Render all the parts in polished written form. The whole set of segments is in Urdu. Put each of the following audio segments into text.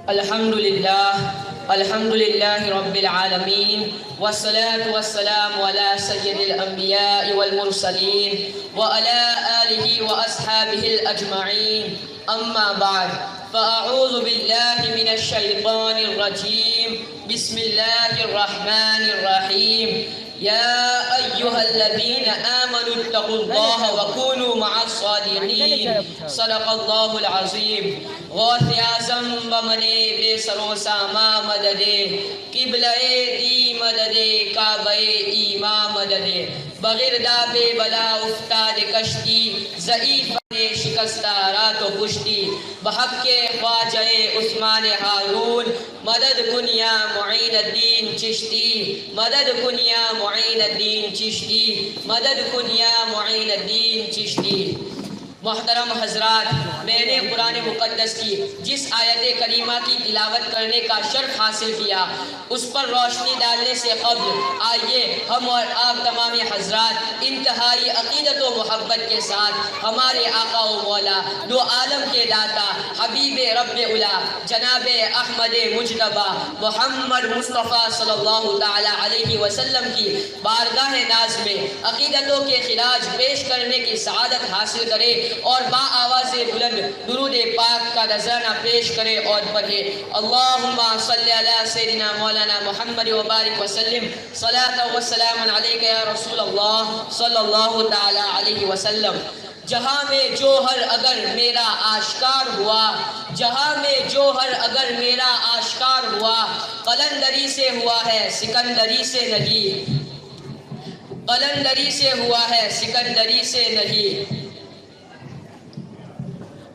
الحمد لله رب العالمين والصلاة والسلام على سيد الأنبياء والمرسلين وعلى آله وأصحابه الأجمعين أما بعد فأعوذ بالله من الشيطان الرجيم بسم الله الرحمن الرحيم يا أيها الذين آمنوا اتقوا الله وكونوا مع الصادقين صدق الله العظيم غوث اعظم بمنے بے سرو ساما مددے قبلہ دی مددے کعبہ ایما مددے بغیر دابے بلا افتاد کشتی ضعیف شکستہ رات و پشتی بحق کے خواجہ عثمان ہارون مدد کن یا معین الدین چشتی مدد کن یا معین الدین چشتی مدد کن یا معین الدین چشتی۔ محترم حضرات، میں نے قرآن مقدس کی جس آیت کریمہ کی تلاوت کرنے کا شرف حاصل کیا اس پر روشنی ڈالنے سے قبل آئیے ہم اور آپ تمام حضرات انتہائی عقیدت و محبت کے ساتھ ہمارے آقا و مولا دو عالم کے داتا حبیب رب الا جناب احمد مجتبی محمد مصطفیٰ صلی اللہ تعالی علیہ وسلم کی بارگاہ ناز میں عقیدتوں کے خراج پیش کرنے کی سعادت حاصل کرے اور با آواز بلند درود پاک کا نذرانہ پیش کرے اور پڑھے۔ اللہم صلی علی سیدنا مولانا محمد وبارک وسلم صلاۃ و سلام علیک یا رسول اللہ صلی اللہ تعالی علیہ وسلم۔ جہاں میں جوہر اگر میرا آشکار ہوا، جہاں میں جوہر اگر میرا آشکار ہوا، قلندری سے ہوا ہے سکندری سے نہیں، قلندری سے ہوا ہے سکندری سے نہیں۔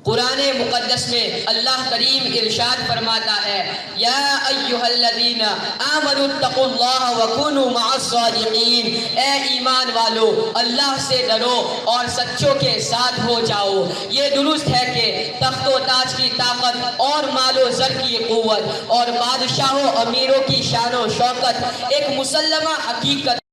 قرآن مقدس میں اللہ کریم ارشاد فرماتا ہے یا ایھا الذین آمنوا اتقوا اللہ وکونوا مع الصادقین، اے ایمان والو اللہ سے ڈرو اور سچوں کے ساتھ ہو جاؤ۔ یہ درست ہے کہ تخت و تاج کی طاقت اور مال و زر کی قوت اور بادشاہوں امیروں کی شان و شوکت ایک مسلمہ حقیقت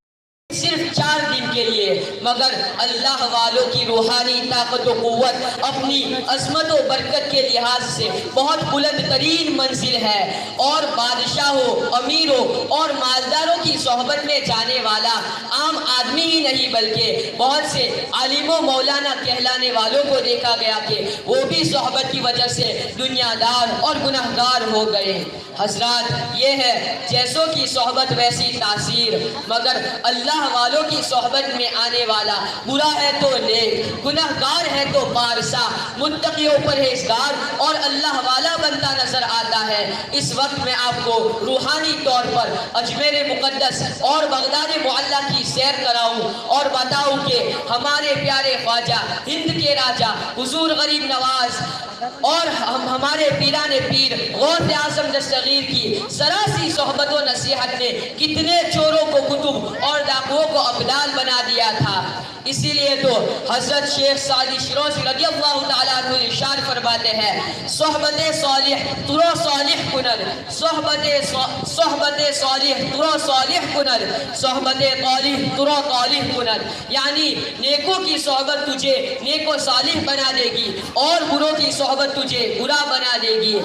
صرف 4 دن کے لیے، مگر اللہ والوں کی روحانی طاقت و قوت اپنی عظمت و برکت کے لحاظ سے بہت بلند ترین منزل ہے، اور بادشاہوں امیروں اور مالداروں کی صحبت میں جانے والا عام آدمی ہی نہیں بلکہ بہت سے عالم و مولانا کہلانے والوں کو دیکھا گیا کہ وہ بھی صحبت کی وجہ سے دنیا دار اور گناہگار ہو گئے۔ حضرات، یہ ہے جیسوں کی صحبت ویسی تاثیر، مگر اللہ والوں کی صحبت میں آنے والا برا ہے تو نیک، گناہگار ہے تو پارسا، متقی و پرہیزگار اور اللہ والا بنتا نظر آتا ہے۔ اس وقت میں آپ کو روحانی طور پر اجمیر مقدس اور بغداد معلیٰ کی سیر کراؤں اور بتاؤں کہ ہمارے پیارے خواجہ ہند کے راجہ حضور غریب نواز اور ہمارے پیران پیر غوث اعظم دستگیر کی سراسی صحبت و نصیحت نے کتنے چوروں کو کتب اور ڈاکوؤں کو ابدال بنا دیا تھا۔ اسی لیے تو حضرت شیخ سعدی شیرازی رضی اللہ تعالیٰ عنہ ارشاد فرماتے ہیں صحبت صالح ترا صالح کند، صحبت صالح ترا صالح کند، صحبت طالح ترا طالح کند، یعنی نیکوں کی صحبت تجھے نیک و صالح بنا دے گی اور بروں کی صحبت تجھے برا بنا دے گی۔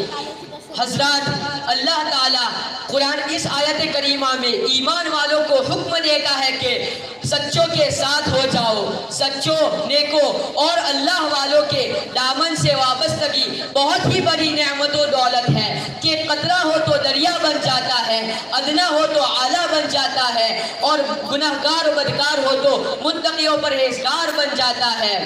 حضرات، اللہ تعالیٰ قرآن اس آیت کریمہ میں ایمان والوں کو حکم دیتا ہے کہ سچوں کے ساتھ ہو جاؤ، سچوں، نیکوں اور اللہ والوں کے دامن سے وابستگی بہت ہی بڑی نعمت و دولت ہے کہ قطرہ ہو تو دریا بن جاتا ہے، ادنا ہو تو اعلیٰ بن جاتا ہے، اور گناہگار و بدکار ہو تو متقی و پرہیزگار بن جاتا ہے۔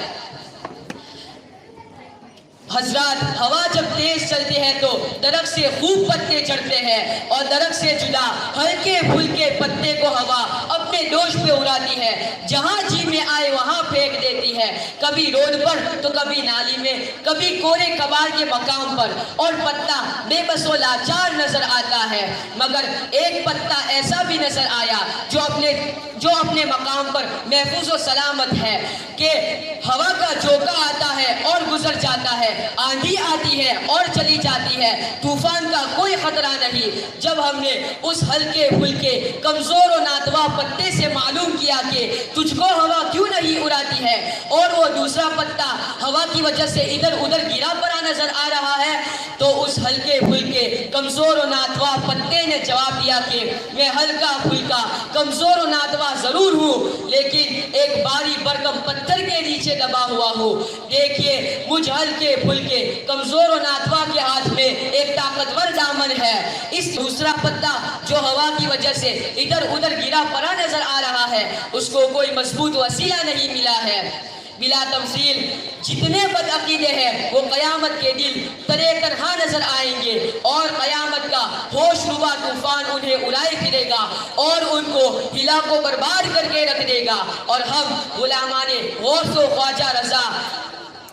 حضرات، ہوا جب تیز چلتی ہے تو درخت سے خوب پتے چڑھتے ہیں، اور درخت سے جدا ہلکے پھلکے پتے کو ہوا اپنے دوش پہ اڑاتی ہے، جہاں جی میں آئے وہاں پھینک دیتی ہے، کبھی روڈ پر تو کبھی نالی میں، کبھی کورے کباڑ کے مقام پر، اور پتا بے بس و لاچار نظر آتا ہے، مگر ایک پتا ایسا بھی نظر آیا جو اپنے مقام پر محفوظ و سلامت ہے کہ ہوا کا جھونکا آتا ہے اور گزر جاتا ہے، آندھی آتی ہے اور چلی جاتی ہے، طوفان کا کوئی خطرہ نہیں۔ جب ہم نے اس ہلکے پھلکے کمزور و ناتواں پتے سے معلوم کیا کہ تجھ کو ہوا کیوں نہیں اڑاتی ہے، اور وہ دوسرا پتا ہوا کی وجہ سے ادھر ادھر گرا پڑا نظر آ رہا ہے، تو اس ہلکے پھلکے کمزور و ناتواں پتے نے جواب دیا کہ میں ہلکا پھلکا کمزور و ناتواں ضرور ہوں، لیکن ایک باری برگم پتھر کے نیچے دبا ہوا ہوں۔ دیکھیے مجھ ہلکے پھلکے کمزور و ناتواں کے ہاتھ میں ایک طاقتور دامن ہے۔ اس دوسرا پتا جو ہوا کی وجہ سے ادھر ادھر گرا پڑا نظر آ رہا ہے، اس کو کوئی مضبوط وسیلہ نہیں ملا ہے۔ بلا تمثیل جتنے بدعقیدے ہیں وہ قیامت کے دن ترے تنہا نظر آئیں گے، اور قیامت کا ہوش ربا طوفان انہیں اڑائے پھرے گا اور ان کو ہلا کو برباد کر کے رکھ دے گا۔ اور ہم غلامان غوث و خواجہ رضا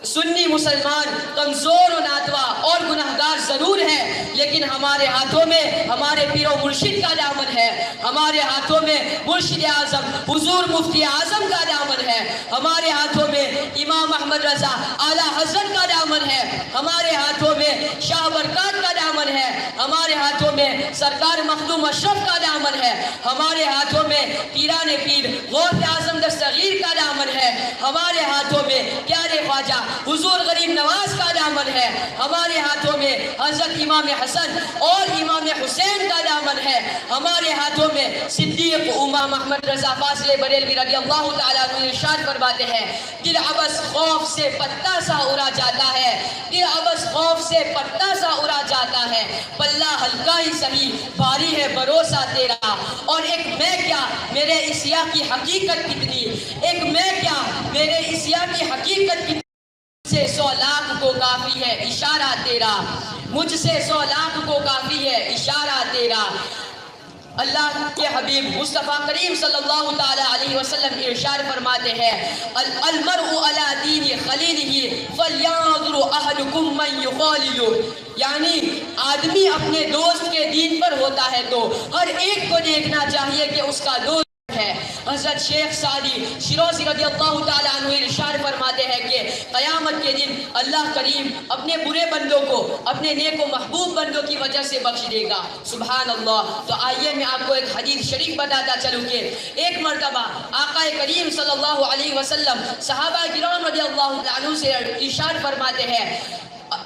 سنی مسلمان کمزور و ناتواں اور گناہگار ضرور ہیں، لیکن ہمارے ہاتھوں میں ہمارے پیر و مرشد کا دامن ہے، ہمارے ہاتھوں میں مرشد اعظم حضور مفتی اعظم کا دامن ہے، ہمارے ہاتھوں میں امام احمد رضا اعلیٰ حضرت کا دامن ہے، ہمارے ہاتھوں میں شاہ برکات کا دامن ہے، ہمارے ہاتھوں میں سرکار مخدوم اشرف کا دامن ہے، ہمارے ہاتھوں میں پیران پیر غوث اعظم دستگیر کا دامن ہے، ہمارے ہاتھوں میں پیارے خواجہ حضور غریب نواز کا دامن ہے، ہمارے ہاتھوں میں حضرت امام حسن اور امام حسین کا دامن ہے، ہمارے ہاتھوں میں صدیق امام احمد رضا فاضل بریلوی رضی اللہ تعالیٰ عنہ ارشاد فرماتے ہیں، دل ابس خوف سے پتا سا اڑا جاتا ہے، دل ابس خوف سے پتا سا اڑا جاتا ہے، پلہ ہلکا ہی سہی بھاری ہے بھروسہ تیرا، اور ایک میں کیا میرے عصیاں کی حقیقت کتنی، ایک میں کیا میرے عصیاں کی حقیقت کتنی، مجھ سے 100 لاکھ کو کافی ہے اشارہ تیرا، مجھ سے 100 لاکھ کو کافی ہے اشارہ تیرا۔ اللہ کے حبیب مصطفیٰ کریم صلی اللہ تعالی علیہ وسلم ارشاد فرماتے ہیں، المرء علی دین خلیلہ فلینظر احدکم من یخالل، یعنی آدمی اپنے دوست کے دین پر ہوتا ہے تو ہر ایک کو دیکھنا چاہیے کہ اس کا دوست ہے۔ حضرت شیخ سعدی شیرازی رضی اللہ تعالیٰ عنہ ارشاد فرماتے ہیں کہ قیامت کے دن اللہ کریم اپنے برے بندوں کو اپنے نیک و محبوب بندوں کی وجہ سے بخش دے گا۔ سبحان اللہ۔ تو آئیے میں آپ کو ایک حدیث شریف بتاتا چلوں کہ ایک مرتبہ آقا کریم صلی اللہ علیہ وسلم صحابہ کرام رضی اللہ عنہ سے ارشاد فرماتے ہیں،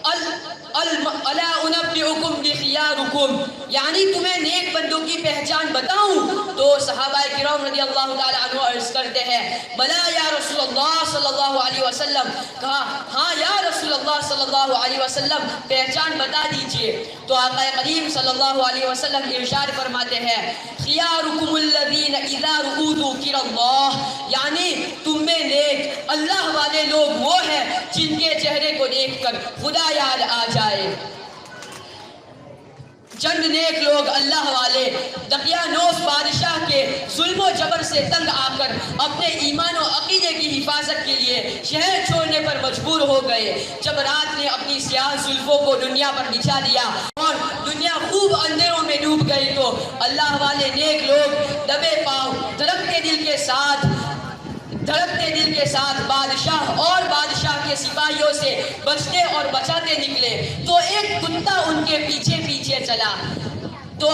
الا انبئکم بخیارکم، یعنی تمہیں نیک بندوں کی پہچان بتاؤں؟ تو صحابہ کرام رضی اللہ تعالیٰ عنہ عرض کرتے ہیں، بلا یا رسول اللہ صلی اللہ علیہ وسلم، کہا ہاں یا رسول اللہ صلی اللہ علیہ وسلم پہچان بتا دیجئے۔ تو آقا کریم صلی اللہ علیہ وسلم ارشاد فرماتے ہیں، خیارکم الذین اذا رؤوا ذکر اللہ، یعنی تم میں نیک اللہ والے لوگ وہ ہیں جن کے چہرے کو دیکھ کر خدا یاد آ جائے۔ چند نیک لوگ اللہ والے دقیانوس بادشاہ کے ظلم و جبر سے تنگ آ کر اپنے ایمان و عقیدے کی حفاظت کے لیے شہر چھوڑنے پر مجبور ہو گئے۔ جب رات نے اپنی سیاہ زلفوں کو دنیا پر بچھا دیا اور دنیا خوب اندھیروں میں ڈوب گئی تو اللہ والے نیک لوگ دبے پاؤں دھڑکتے دل کے ساتھ بادشاہ اور بادشاہ کے سپاہیوں سے بچتے اور بچاتے نکلے۔ تو ایک کتا ان کے پیچھے پیچھے چلا، تو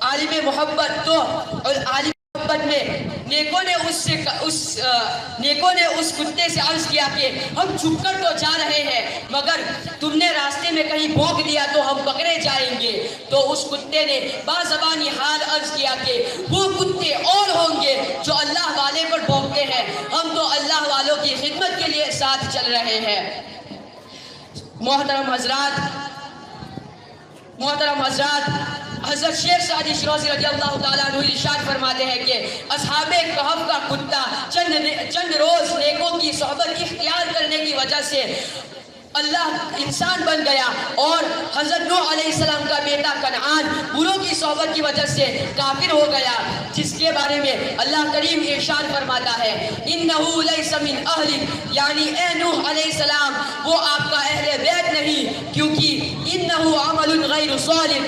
عالم محبت میں نیکوں نے اس کتے سے عرض کیا کہ ہم چھپ کر تو جا رہے ہیں، مگر تم نے راستے میں کہیں بھونک دیا تو ہم پکڑے جائیں گے۔ تو اس کتے نے بازبانی حال عرض کیا کہ وہ کتے اور ہوں گے جو اللہ والے پر بھونکتے ہیں، ہم تو اللہ والوں کی خدمت کے لیے ساتھ چل رہے ہیں۔ محترم حضرات، حضرت شیخ سعدی شیرازی رضی اللہ تعالیٰ عنہ ارشاد فرماتے ہیں کہ اصحاب کہف کا کتا چند روز نیکوں کی صحبت اختیار کرنے کی وجہ سے اللہ انسان بن گیا، اور حضرت نوح علیہ السلام کا بیٹا کنعان بروں کی صحبت کی وجہ سے کافر ہو گیا، جس کے بارے میں اللہ کریم ارشاد فرماتا ہے، انہو لیس من اہلک، یعنی اے نوح علیہ السلام وہ آپ کا اہل بیت نہیں، کیونکہ انہو عمل غیر صالح،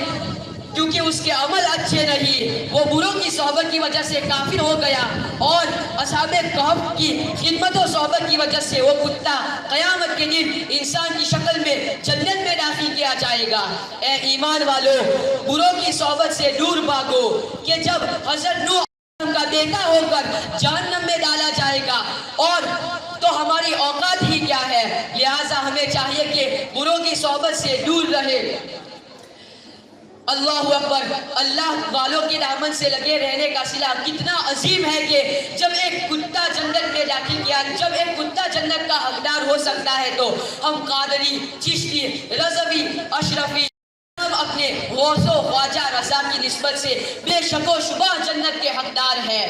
کیونکہ کہ اس کے عمل اچھے نہیں، وہ بروں کی صحبت کی وجہ سے کافر ہو گیا، اور اصحاب کہف کی خدمت و صحبت کی وجہ سے وہ کتا قیامت کے دن انسان کی شکل میں جنت میں داخل کیا جائے گا۔ اے ایمان والو، بروں کی صحبت سے دور بھاگو کہ جب حضرت نوح کا بیٹا ہو کر جہنم میں ڈالا جائے گا اور تو ہماری اوقات ہی کیا ہے، لہٰذا ہمیں چاہیے کہ بروں کی صحبت سے دور رہے۔ اللہ اکبر، اللہ والوں کی دامن سے لگے رہنے کا صلہ کتنا عظیم ہے کہ جب ایک کتا جنت میں داخل کیا، جب ایک کتا جنت کا حقدار ہو سکتا ہے تو ہم قادری، چشتی، رضوی، اشرفی ہم اپنے غوث و خواجہ رضا کی نسبت سے بے شک و شبہ جنت کے حقدار ہیں۔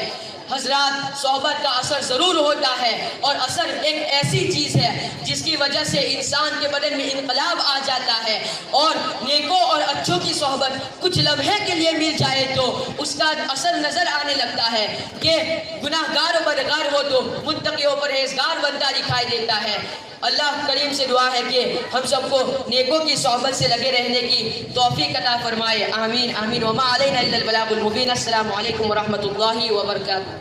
حضرات، صحبت کا اثر ضرور ہوتا ہے، اور اثر ایک ایسی چیز ہے جس کی وجہ سے انسان کے بدن میں انقلاب آ جاتا ہے، اور نیکوں اور اچھوں کی صحبت کچھ لمحے کے لیے مل جائے تو اس کا اثر نظر آنے لگتا ہے کہ گناہ گار و بدکار ہو تو متقی و پرہیزگار بندہ دکھائی دیتا ہے۔ اللہ کریم سے دعا ہے کہ ہم سب کو نیکوں کی صحبت سے لگے رہنے کی توفیق عطا فرمائے، آمین آمین۔ وما علینا الا البلاغ المبین۔ السلام علیکم ورحمۃ اللہ وبرکاتہ۔